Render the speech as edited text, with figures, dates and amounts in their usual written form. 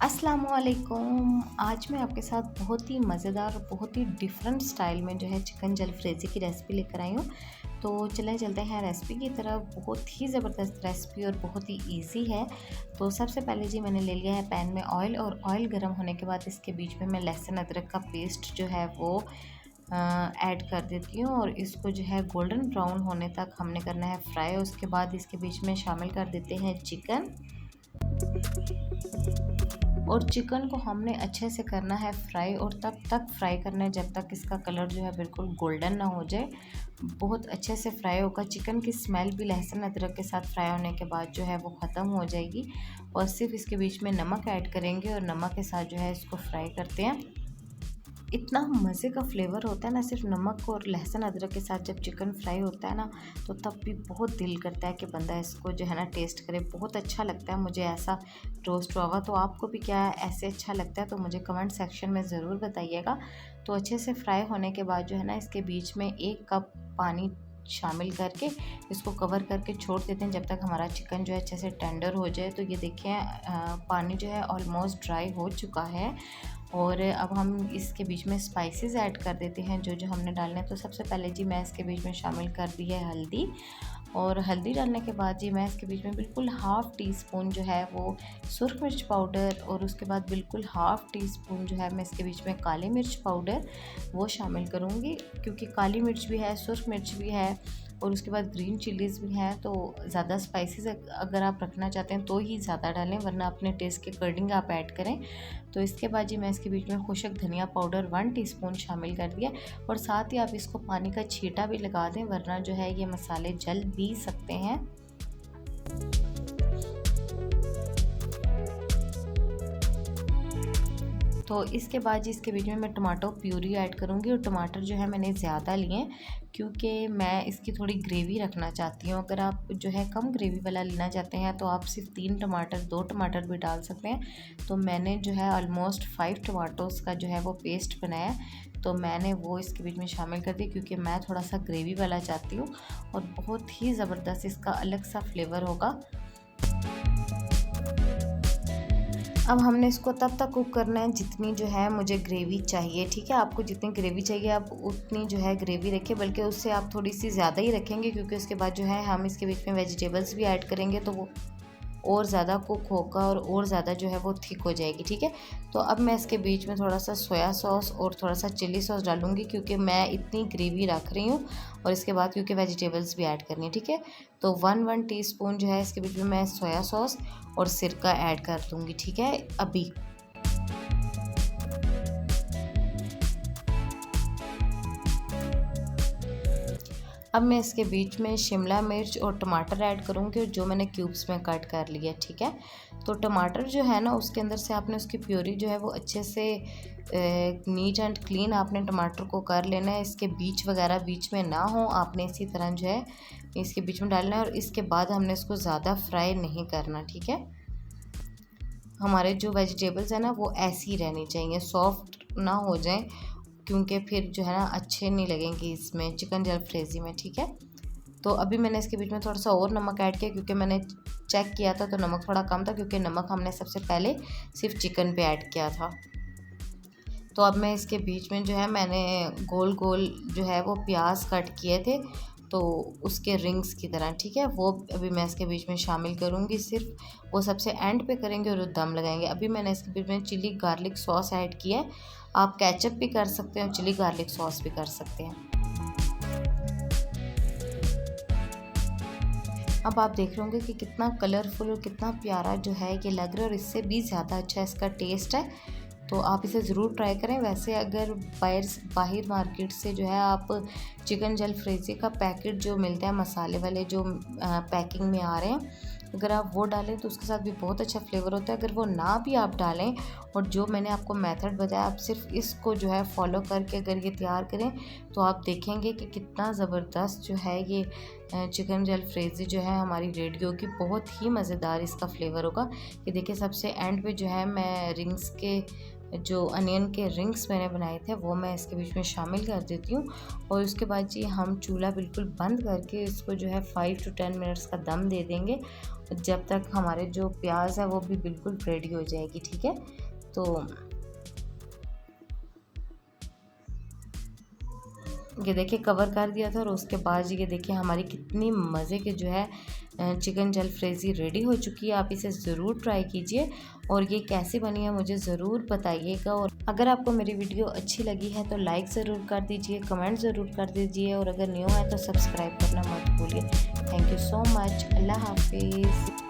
अस्सलाम वालेकुम। आज मैं आपके साथ बहुत ही मज़ेदार और बहुत ही डिफरेंट स्टाइल में जो है चिकन जलफ्रेज़ी की रेसिपी लेकर आई हूँ। तो चले चलते हैं रेसिपी की तरफ। बहुत ही ज़बरदस्त रेसिपी और बहुत ही इजी है। तो सबसे पहले जी मैंने ले लिया है पैन में ऑयल, और ऑयल गर्म होने के बाद इसके बीच में मैं लहसुन अदरक का पेस्ट जो है वो ऐड कर देती हूँ, और इसको जो है गोल्डन ब्राउन होने तक हमने करना है फ्राई। उसके बाद इसके बीच में शामिल कर देते हैं चिकन, और चिकन को हमने अच्छे से करना है फ्राई, और तब तक फ्राई करना है जब तक इसका कलर जो है बिल्कुल गोल्डन ना हो जाए। बहुत अच्छे से फ्राई होगा। चिकन की स्मेल भी लहसुन अदरक के साथ फ्राई होने के बाद जो है वो ख़त्म हो जाएगी, और सिर्फ इसके बीच में नमक ऐड करेंगे और नमक के साथ जो है इसको फ्राई करते हैं। इतना मज़े का फ्लेवर होता है ना सिर्फ नमक और लहसुन अदरक के साथ जब चिकन फ्राई होता है ना, तो तब भी बहुत दिल करता है कि बंदा इसको जो है ना टेस्ट करे। बहुत अच्छा लगता है मुझे ऐसा रोस्ट हुआ। तो आपको भी क्या ऐसे अच्छा लगता है तो मुझे कमेंट सेक्शन में ज़रूर बताइएगा। तो अच्छे से फ्राई होने के बाद जो है ना इसके बीच में 1 कप पानी शामिल करके इसको कवर करके छोड़ देते हैं जब तक हमारा चिकन जो है अच्छे से टेंडर हो जाए। तो ये देखें पानी जो है ऑलमोस्ट ड्राई हो चुका है, और अब हम इसके बीच में स्पाइसेस ऐड कर देते हैं जो जो हमने डालने हैं। तो सबसे पहले जी मैं इसके बीच में शामिल कर दी है हल्दी, और हल्दी डालने के बाद जी मैं इसके बीच में बिल्कुल हाफ़ टी स्पून जो है वो सुरख मिर्च पाउडर, और उसके बाद बिल्कुल हाफ़ टी स्पून जो है मैं इसके बीच में काली मिर्च पाउडर वो शामिल करूँगी, क्योंकि काली मिर्च भी है, सुरख मिर्च भी है, और उसके बाद ग्रीन चिलीज़ भी हैं। तो ज़्यादा स्पाइसेस अगर आप रखना चाहते हैं तो ही ज़्यादा डालें, वरना अपने टेस्ट के अकॉर्डिंग आप ऐड करें। तो इसके बाद जी मैं इसके बीच में खुशक धनिया पाउडर 1 टीस्पून शामिल कर दिया, और साथ ही आप इसको पानी का छींटा भी लगा दें, वरना जो है ये मसाले जल भी सकते हैं। तो इसके बाद जी इसके बीच में मैं टमाटो प्यूरी ऐड करूँगी, और टमाटर जो है मैंने ज़्यादा लिए हैं क्योंकि मैं इसकी थोड़ी ग्रेवी रखना चाहती हूँ। अगर आप जो है कम ग्रेवी वाला लेना चाहते हैं तो आप सिर्फ 3 टमाटर 2 टमाटर भी डाल सकते हैं। तो मैंने जो है ऑलमोस्ट 5 टमाटोज़ का जो है वो पेस्ट बनाया, तो मैंने वो इसके बीच में शामिल कर दिया क्योंकि मैं थोड़ा सा ग्रेवी वाला चाहती हूँ, और बहुत ही ज़बरदस्त इसका अलग सा फ्लेवर होगा। अब हमने इसको तब तक कुक करना है जितनी जो है मुझे ग्रेवी चाहिए। ठीक है, आपको जितनी ग्रेवी चाहिए आप उतनी जो है ग्रेवी रखिए, बल्कि उससे आप थोड़ी सी ज़्यादा ही रखेंगे, क्योंकि उसके बाद जो है हम इसके बीच में वेजिटेबल्स भी ऐड करेंगे, तो वो और ज़्यादा कुक होगा और ज़्यादा जो है वो थिक हो जाएगी। ठीक है, तो अब मैं इसके बीच में थोड़ा सा सोया सॉस और थोड़ा सा चिली सॉस डालूँगी, क्योंकि मैं इतनी ग्रेवी रख रही हूँ, और इसके बाद क्योंकि वेजिटेबल्स भी ऐड करनी है। ठीक है, तो 1 टीस्पून जो है इसके बीच में मैं सोया सॉस और सिरका ऐड कर दूँगी। ठीक है, अभी अब मैं इसके बीच में शिमला मिर्च और टमाटर ऐड करूँगी, जो मैंने क्यूब्स में कट कर लिया। ठीक है, तो टमाटर जो है ना उसके अंदर से आपने उसकी प्यूरी जो है वो अच्छे से नीट एंड क्लीन आपने टमाटर को कर लेना है। इसके बीज वगैरह बीच में ना हो, आपने इसी तरह जो है इसके बीच में डालना है, और इसके बाद हमने इसको ज़्यादा फ्राई नहीं करना। ठीक है, हमारे जो वेजिटेबल्स हैं ना वो ऐसी रहनी चाहिए, सॉफ्ट ना हो जाएं, क्योंकि फिर जो है ना अच्छे नहीं लगेंगे इसमें चिकन जलफ्रेज़ी में। ठीक है, तो अभी मैंने इसके बीच में थोड़ा सा और नमक ऐड किया, क्योंकि मैंने चेक किया था तो नमक थोड़ा कम था, क्योंकि नमक हमने सबसे पहले सिर्फ चिकन पे ऐड किया था। तो अब मैं इसके बीच में जो है मैंने गोल गोल जो है वो प्याज कट किए थे, तो उसके रिंग्स की तरह। ठीक है, वो अभी मैं इसके बीच में शामिल करूँगी, सिर्फ वो सबसे एंड पे करेंगे और दम लगाएंगे। अभी मैंने इसके बीच में चिली गार्लिक सॉस ऐड किया है। आप केचप भी कर सकते हैं और चिली गार्लिक सॉस भी कर सकते हैं। अब आप देख रहे होंगे कि कितना कलरफुल और कितना प्यारा जो है ये लग रहा है, और इससे भी ज़्यादा अच्छा इसका टेस्ट है। तो आप इसे ज़रूर ट्राई करें। वैसे अगर बाहर मार्केट से जो है आप चिकन जलफ्रेज़ी का पैकेट जो मिलता है मसाले वाले जो पैकिंग में आ रहे हैं, अगर आप वो डालें तो उसके साथ भी बहुत अच्छा फ्लेवर होता है। अगर वो ना भी आप डालें, और जो मैंने आपको मेथड बताया आप सिर्फ इसको जो है फॉलो करके अगर ये तैयार करें, तो आप देखेंगे कि कितना ज़बरदस्त जो है ये चिकन जलफ्रेज़ी जो है हमारी रेडी होगी। बहुत ही मज़ेदार इसका फ्लेवर होगा। ये देखिए सबसे एंड पे जो है मैं रिंग्स के जो अनियन के रिंग्स मैंने बनाए थे वो मैं इसके बीच में शामिल कर देती हूँ। और उसके बाद जी हम चूल्हा बिल्कुल बंद करके इसको जो है 5 to 10 मिनट्स का दम दे देंगे, जब तक हमारे जो प्याज है वो भी बिल्कुल रेडी हो जाएगी। ठीक है, तो ये देखिए कवर कर दिया था और उसके बाद ये देखिए हमारी कितनी मज़े के जो है चिकन जलफ्रेज़ी रेडी हो चुकी है। आप इसे ज़रूर ट्राई कीजिए और ये कैसी बनी है मुझे ज़रूर बताइएगा। और अगर आपको मेरी वीडियो अच्छी लगी है तो लाइक ज़रूर कर दीजिए, कमेंट ज़रूर कर दीजिए और अगर न्यू है तो सब्सक्राइब करना मत भूलिए। Thank you so much. अल्लाह हाफिज़।